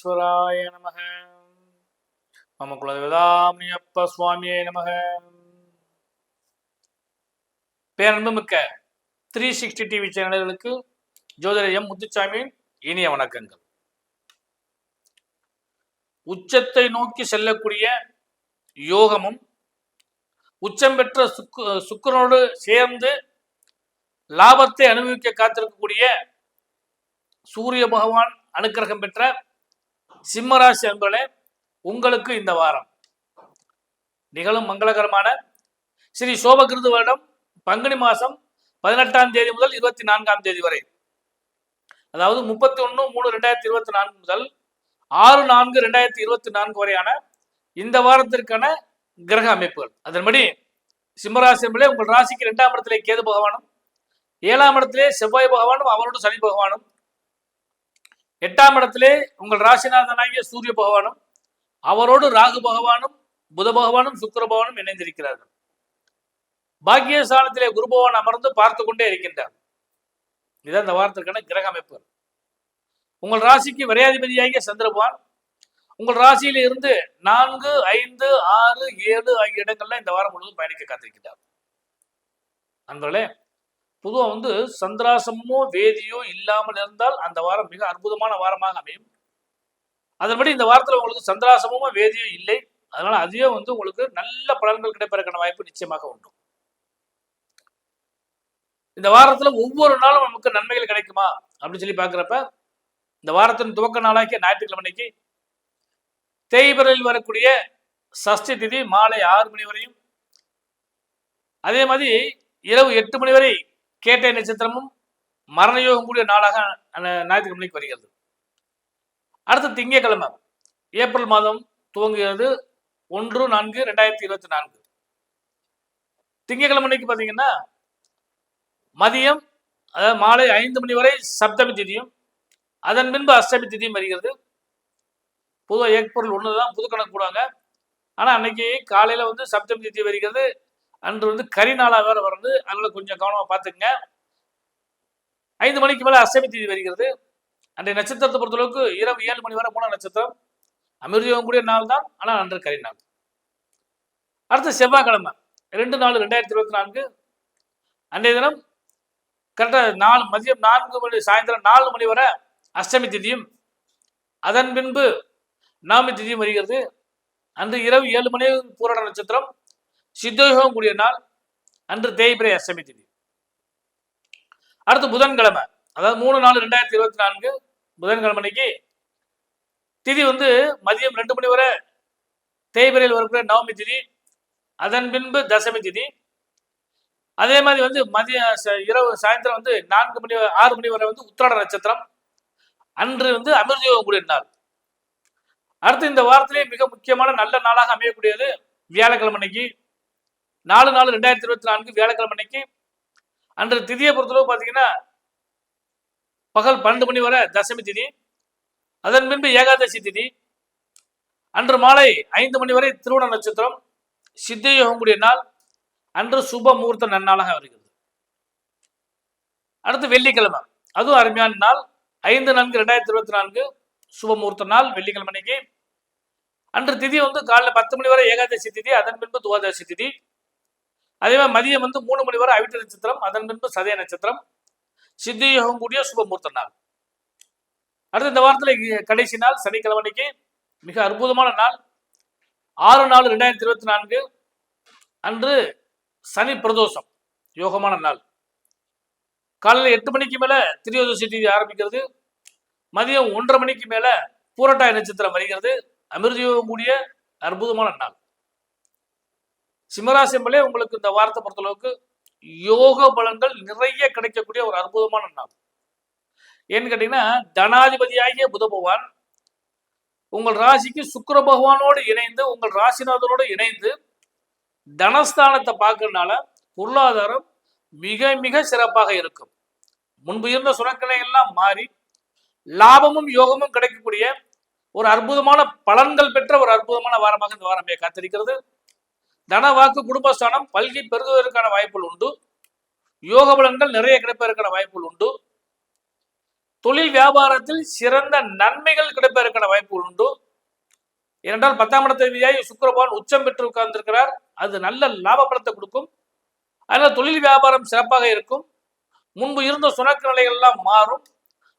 விக்னேஸ்வராய நமக. மம குலதேவதாமியப்ப சுவாமியே நமக. பேரன்புமிக்க 360 டிவி சேனல்களுக்கு ஜோதிடர் எம் முத்துசாமியின் இனிய வணக்கங்கள். உச்சத்தை நோக்கி செல்லக்கூடிய யோகமும் உச்சம் பெற்ற சுக்கிரனோடு சேர்ந்து லாபத்தை அனுபவிக்க காத்திருக்கக்கூடிய சூரிய பகவான் அனுக்கிரகம் பெற்ற சிம்மராசி அன்பர்களே, உங்களுக்கு இந்த வாரம் நிகழும் மங்களகரமான ஸ்ரீ சோபகிருது வருடம் பங்குனி மாசம் 18ஆம் தேதி முதல் 24ஆம் தேதி வரை, அதாவது 31/3/2024 முதல் 6/4/2024 வரையான இந்த வாரத்திற்கான கிரக அமைப்புகள். அதன்படி சிம்மராசி என்பதே உங்கள் ராசிக்கு 2ஆம் இடத்திலே கேது பகவானும், 7ஆம் இடத்திலே செவ்வாய் பகவானும் அவரோடு சனி பகவானும், 8ஆம் இடத்திலே உங்கள் ராசிநாதனாகிய சூரிய பகவானும் அவரோடு ராகு பகவானும் புத பகவானும் சுக்கிர பகவானும் இணைந்திருக்கிறார்கள். பாக்கியஸ்தானத்திலே குரு பகவான் அமர்ந்து பார்த்து கொண்டே இருக்கின்றார். இதுதான் இந்த வாரத்திற்கான கிரக அமைப்பு. உங்கள் ராசிக்கு விரையாதிபதியாகிய சந்திர பகவான் உங்கள் ராசியில இருந்து 4, 5, 6, 7 ஆகிய இடங்கள்ல இந்த வாரம் முழுவதும் பயணிக்க காத்திருக்கிறார். நண்பர்களே, பொதுவாக சந்திராசமோ வேதியோ இல்லாமல் இருந்தால் அந்த வாரம் மிக அற்புதமான வாரமாக அமையும். அதன்படி இந்த வாரத்தில் உங்களுக்கு சந்திராசமோ வேதியோ இல்லை, அதனால அதுவே உங்களுக்கு நல்ல பலன்கள் கிடைப்பதற்கான வாய்ப்பு நிச்சயமாக உண்டு. இந்த வாரத்துல ஒவ்வொரு நாளும் நமக்கு நன்மைகள் கிடைக்குமா அப்படின்னு சொல்லி பாக்குறப்ப, இந்த வாரத்தின் துவக்க நாளாகிய ஞாயிற்றுக்கிழமைக்கு தேய்பிறையில் வரக்கூடிய சஷ்டி திதி மாலை 6 மணி வரையும், அதே மாதிரி இரவு 8 மணி வரை கேட்டை நட்சத்திரமும் மரண யோகம் கூடிய நாளாக ஞாயிற்றுக்கிழமைக்கு வருகிறது. அடுத்த திங்கட்கிழமை ஏப்ரல் மாதம் துவங்குகிறது 1/4/2024. திங்கட்கிழமைக்கு பார்த்தீங்கன்னா மதியம், அதாவது மாலை 5 மணி வரை சப்தமி திதியும், அதன் பின்பு அஷ்டமி திதியும் வருகிறது. பொதுவாக ஏப்ரல் 1 தான் புது கணக்கு போடுவாங்க. ஆனால் அன்னைக்கு காலையில் சப்தமி திதி வருகிறது. அன்று கரி நாளா வேற வருது, அதனால கொஞ்சம் கவனமாக பார்த்துக்குங்க. 5 மணிக்கு மேலே அஷ்டமி திதி வருகிறது. அன்றைய நட்சத்திரத்தை பொறுத்தளவுக்கு இரவு 7 மணி வரை 3 நட்சத்திரம் அமிர்தம் கூடிய நாள் தான், ஆனால் அன்று கரி நாள். அடுத்து செவ்வாய்க்கிழமை 2/4/2024 அன்றைய தினம் கரெக்டாக மதியம் 4 மணி சாயந்தரம் 4 மணி வரை அஷ்டமி திதியும், அதன் பின்பு நவமி திதியும் வருகிறது. அன்று இரவு 7 மணி பூரண நட்சத்திரம் சித்தயோகம் கூடிய நாள், அன்று தேய்பிரை அஷ்டமி திதி. அடுத்து புதன்கிழமை, அதாவது 3/4/2024 புதன்கிழமைக்கு திதி மதியம் 2 மணி வரை தேய்பிரையில் வரக்கூடிய நவமி திதி, அதன் பின்பு தசமி திதி. அதே மாதிரி மதிய இரவு சாயந்தரம் 4 மணி 6 மணி வரை உத்திராட நட்சத்திரம், அன்று அமிர்தயோகம் கூடிய நாள். அடுத்து இந்த வாரத்திலே மிக முக்கியமான நல்ல நாளாக அமையக்கூடியது வியாழக்கிழமைக்கு 4/4/2024 வியாழக்கிழமைக்கு. அன்று திதியை பொறுத்தளவு பார்த்தீங்கன்னா பகல் 12 மணி வரை தசமி திதி, அதன் பின்பு ஏகாதசி திதி, அன்று மாலை 5 மணி வரை திருவோண நட்சத்திரம் சித்தயோகம் கூடிய நாள், அன்று சுப முகூர்த்த நன்னாளாக வருகிறது. அடுத்து வெள்ளிக்கிழமை, அதுவும் அருமையான நாள், 5/4/2024 சுப முகூர்த்த நாள் வெள்ளிக்கிழமைக்கு. அன்று திதி காலைல 10 மணி வரை ஏகாதசி திதி, அதன் பின்பு துவாதசி திதி. அதே மாதிரி மதியம் 3 மணி வரை அவிட்ட நட்சத்திரம், அதன் பின்பு சதய நட்சத்திரம் சித்தயோகம் கூடிய சுபமுகூர்த்த நாள். அடுத்து இந்த வாரத்தில் கடைசி நாள் சனிக்கிழமைக்கு மிக அற்புதமான நாள், 6/4/2024 அன்று சனி பிரதோஷம் யோகமான நாள். காலையில் 8 மணிக்கு மேல திரியோதசி திதி ஆரம்பிக்கிறது. மதியம் 1:30 மணிக்கு மேல பூரட்டாய நட்சத்திரம் வருகிறது. அமிர்தயோகம் கூடிய அற்புதமான நாள். சிம்மராசி என்பதே உங்களுக்கு இந்த வாரத்தை பொறுத்தளவுக்கு யோக பலன்கள் நிறைய கிடைக்கக்கூடிய ஒரு அற்புதமான நாள். ஏன்னு கேட்டீங்கன்னா, தனாதிபதியாகிய புத பகவான் உங்கள் ராசிக்கு சுக்கிர பகவானோடு இணைந்து, உங்கள் ராசிநாதனோடு இணைந்து தனஸ்தானத்தை பார்க்கறதுனால பொருளாதாரம் மிக மிக சிறப்பாக இருக்கும். முன்பு இருந்த சுரக்கலை எல்லாம் மாறி லாபமும் யோகமும் கிடைக்கக்கூடிய ஒரு அற்புதமான பலன்கள் பெற்ற ஒரு அற்புதமான வாரமாக இந்த வாரம் காத்திருக்கிறது. தன வாக்கு குடும்பஸ்தானம் பல்கி பெருகுவதற்கான வாய்ப்புகள் உண்டு. யோக பலன்கள் நிறைய கிடைப்பதற்கான வாய்ப்புகள் உண்டு. தொழில் வியாபாரத்தில் சிறந்த நன்மைகள் கிடைப்பதற்கான வாய்ப்புகள் உண்டு. ஏனென்றால் 10ஆம் இடத்தை சுக்கிரபகவான் உச்சம் பெற்று உட்கார்ந்திருக்கிறார். அது நல்ல லாப பலத்தை கொடுக்கும். அதனால தொழில் வியாபாரம் சிறப்பாக இருக்கும். முன்பு இருந்த சுணக்க நிலைகள் எல்லாம் மாறும்.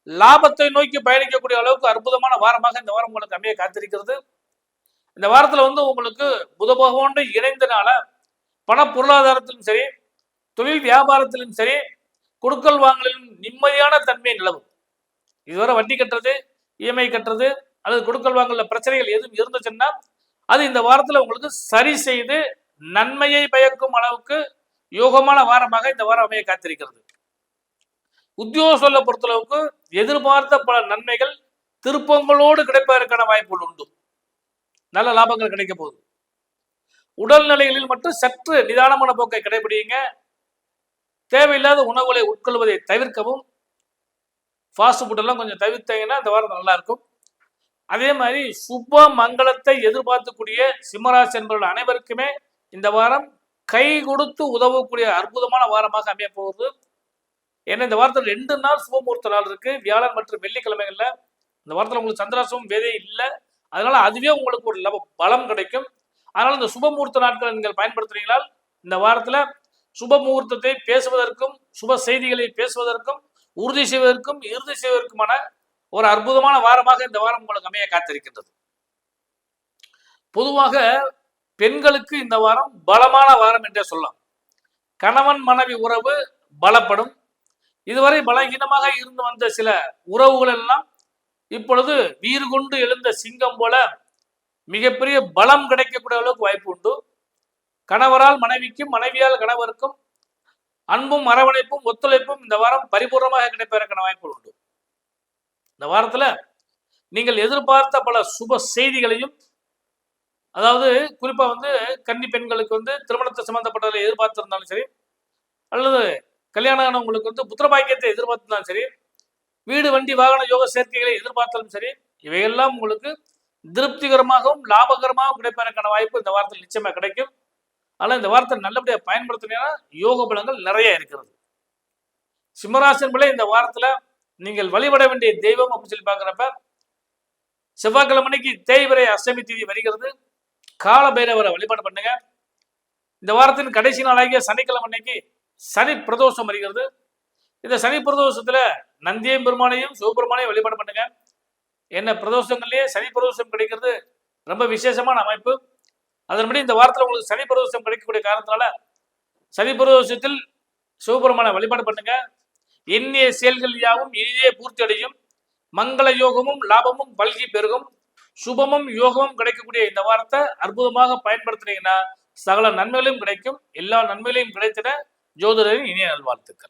லாபத்தை நோக்கி பயணிக்கக்கூடிய அளவுக்கு அற்புதமான வாரமாக இந்த வாரம் உங்களுக்கு அமைய காத்திருக்கிறது. இந்த வாரத்துல உங்களுக்கு புத பகவானோடு இணைந்தனால பண பொருளாதாரத்திலும் சரி, தொழில் வியாபாரத்திலும் சரி, கொடுக்கல் வாங்கலிலும் நிம்மதியான தன்மை நிலவும். இதுவரை வட்டி கட்டுறது, இஎம்ஐ கட்டுறது அல்லது கொடுக்கல் வாங்கல பிரச்சனைகள் எதுவும் இருந்துச்சுன்னா அது இந்த வாரத்துல உங்களுக்கு சரி செய்து நன்மையை பயக்கும் அளவுக்கு யோகமான வாரமாக இந்த வாரம் அமைய காத்திருக்கிறது. உத்தியோக சொல்ல பொறுத்தளவுக்கு எதிர்பார்த்த பல நன்மைகள் திருப்பங்களோடு கிடைப்பதற்கான வாய்ப்புகள் உண்டு. நல்ல லாபங்கள் கிடைக்க போகுது. உடல்நிலைகளில் மட்டும் சற்று நிதானமான போக்கை கடைபிடிங்க. தேவையில்லாத உணவுகளை உட்கொள்வதை தவிர்க்கவும். ஃபாஸ்ட் ஃபுட் எல்லாம் கொஞ்சம் தவிர்த்தீங்கன்னா இந்த வாரம் நல்லா இருக்கும். அதே மாதிரி சுப மங்களத்தை எதிர்பார்க்கக்கூடிய சிம்மராசி என்பவர்கள் அனைவருக்குமே இந்த வாரம் கை கொடுத்து உதவக்கூடிய அற்புதமான வாரமாக அமைய போகுது. ஏன்னா இந்த வாரத்தில் 2 நாள் சுபமுகூர்த்த நாள் இருக்கு, வியாழன் மற்றும் வெள்ளிக்கிழமைகள்ல. இந்த வாரத்தில் உங்களுக்கு சந்திராசிரமம் வேதே இல்லை. அதனால அதுவே உங்களுக்கு ஒரு பலம் கிடைக்கும். அதனால இந்த சுபமுகூர்த்த நாட்களை நீங்கள் பயன்படுத்துறீங்களால் இந்த வாரத்துல சுப முகூர்த்தத்தை பேசுவதற்கும் சுப செய்திகளை பேசுவதற்கும் உறுதி செய்வதற்கும் இறுதி செய்வதற்குமான ஒரு அற்புதமான வாரமாக இந்த வாரம் உங்களுக்கு அமைய காத்திருக்கின்றது. பொதுவாக பெண்களுக்கு இந்த வாரம் பலமான வாரம் என்றே சொல்லலாம். கணவன் மனைவி உறவு பலப்படும். இதுவரை பலகீனமாக இருந்து வந்த சில உறவுகள் எல்லாம் இப்பொழுது வீறு கொண்டு எழுந்த சிங்கம் போல மிகப்பெரிய பலம் கிடைக்கக்கூடிய அளவுக்கு வாய்ப்பு உண்டு. கணவரால் மனைவிக்கும், மனைவியால் கணவருக்கும் அன்பும் அரவணைப்பும் ஒத்துழைப்பும் இந்த வாரம் பரிபூர்ணமாக கிடைப்பதற்கான வாய்ப்புகள் உண்டு. இந்த வாரத்துல நீங்கள் எதிர்பார்த்த பல சுப செய்திகளையும், அதாவது குறிப்பா கன்னி பெண்களுக்கு திருமணத்தை சம்பந்தப்பட்டதை எதிர்பார்த்திருந்தாலும் சரி, அல்லது கல்யாணம் ஆனவங்களுக்கு புத்திர பாக்கியத்தை எதிர்பார்த்திருந்தாலும் சரி, வீடு வண்டி வாகன யோக சேர்க்கைகளை எதிர்பார்த்தாலும் சரி, இவையெல்லாம் உங்களுக்கு திருப்திகரமாகவும் லாபகரமாகவும் கிடைப்பதற்கான வாய்ப்பு இந்த வாரத்தில் நிச்சயமா கிடைக்கும். ஆனால் இந்த வாரத்தை நல்லபடியாக பயன்படுத்தினீங்கன்னா யோக பலங்கள் நிறைய இருக்கிறது. சிம்மராசின்படி இந்த வாரத்துல நீங்கள் வழிபட வேண்டிய தெய்வம் அப்படின்னு சொல்லி பார்க்குறப்ப செவ்வாய்க்கிழமைக்கு தேய்பிறை அஷ்டமி தேதி வருகிறது. கால பைரவரை வழிபாடு பண்ணுங்க. இந்த வாரத்தின் கடைசி நாளாகிய சனிக்கிழமைக்கு சனி பிரதோஷம் வருகிறது. இந்த சனி பிரதோஷத்துல நந்தியம் பெருமானையும் சிவபெருமானையும் வழிபாடு பண்ணுங்க. என்ன பிரதோஷங்கள்லயே சனி பிரதோஷம் கிடைக்கிறது ரொம்ப விசேஷமான அமைப்பு. அதன்படி இந்த வாரத்தில் உங்களுக்கு சனி பிரதோஷம் கிடைக்கக்கூடிய காரணத்தினால சனி பிரதோஷத்தில் சிவபெருமானை வழிபாடு பண்ணுங்க. எண்ணிய செயல்கள் யாவும் இனிதே பூர்த்தி அடையும். மங்கள யோகமும் லாபமும் பல்கி பெருகும். சுபமும் யோகமும் கிடைக்கக்கூடிய இந்த வாரத்தை அற்புதமாக பயன்படுத்தினீங்கன்னா சகல நன்மைகளையும் கிடைக்கும். எல்லா நன்மைகளையும் கிடைத்திட ஜோதிடரின் இனிய நல்வாழ்த்துக்கள்.